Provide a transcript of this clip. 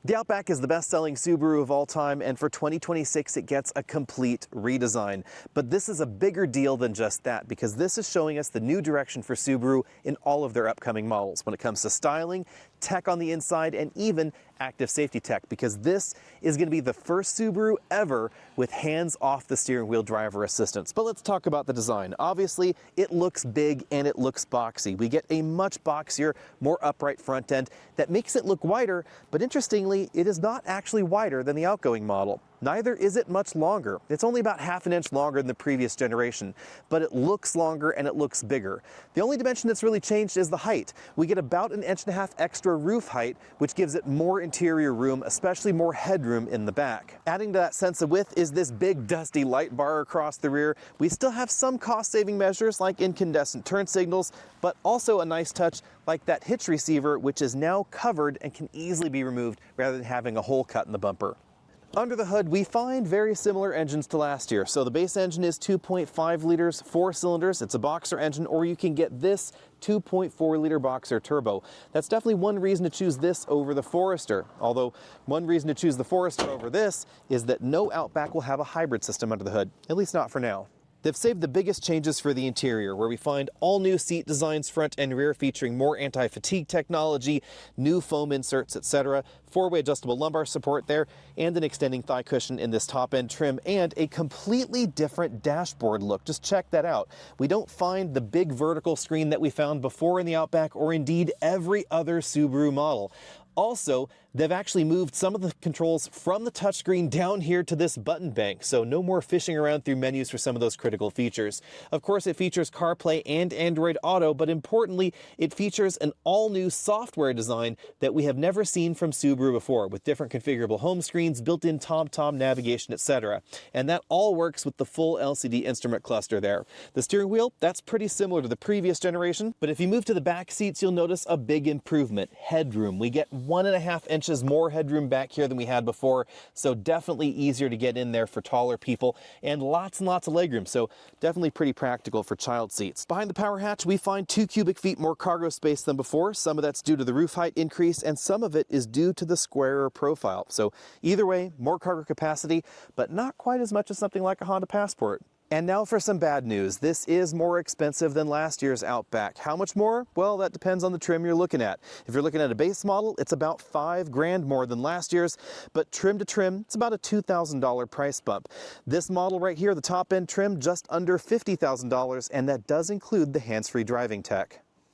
The Outback is the best-selling Subaru of all time, and for 2026 it gets a complete redesign. But this is a bigger deal than just that, because this is showing us the new direction for Subaru in all of their upcoming models when it comes to styling, tech on the inside, and even active safety tech, because this is going to be the first Subaru ever with hands-off the steering wheel driver assistance. But let's talk about the design. Obviously, it looks big and it looks boxy. We get a much boxier, more upright front end that makes it look wider, but interestingly, it is not actually wider than the outgoing model. Neither is it much longer. It's only about half an inch longer than the previous generation, but it looks longer and it looks bigger. The only dimension that's really changed is the height. We get about 1.5 inches extra roof height, which gives it more interior room, especially more headroom in the back. Adding to that sense of width is this big dusty light bar across the rear. We still have some cost-saving measures like incandescent turn signals, but also a nice touch like that hitch receiver, which is now covered and can easily be removed rather than having a hole cut in the bumper. Under the hood, we find very similar engines to last year. So the base engine is 2.5 liters, 4 cylinders. It's a boxer engine, or you can get this 2.4 liter boxer turbo. That's definitely one reason to choose this over the Forester. Although one reason to choose the Forester over this is that no Outback will have a hybrid system under the hood, at least not for now. They've saved the biggest changes for the interior, where we find all new seat designs front and rear featuring more anti-fatigue technology, new foam inserts, etc., 4-way adjustable lumbar support there, and an extending thigh cushion in this top-end trim, and a completely different dashboard look. Just check that out. We don't find the big vertical screen that we found before in the Outback, or indeed every other Subaru model. Also, they've actually moved some of the controls from the touchscreen down here to this button bank, so no more fishing around through menus for some of those critical features. Of course, it features CarPlay and Android Auto, but importantly, it features an all-new software design that we have never seen from Subaru before, with different configurable home screens, built-in TomTom navigation, etc. And that all works with the full LCD instrument cluster there. The steering wheel, that's pretty similar to the previous generation, but if you move to the back seats, you'll notice a big improvement: headroom. We get 1.5 inches more headroom back here than we had before, so definitely easier to get in there for taller people, and lots of legroom, so definitely pretty practical for child seats. Behind the power hatch, we find 2 cubic feet more cargo space than before. Some of that's due to the roof height increase, and some of it is due to the squarer profile. So either way, more cargo capacity, but not quite as much as something like a Honda Passport. And now for some bad news. This is more expensive than last year's Outback. How much more? Well, that depends on the trim you're looking at. If you're looking at a base model, it's about $5 grand more than last year's, but trim to trim, it's about a $2,000 price bump. This model right here, the top end trim, just under $50,000, and that does include the hands-free driving tech.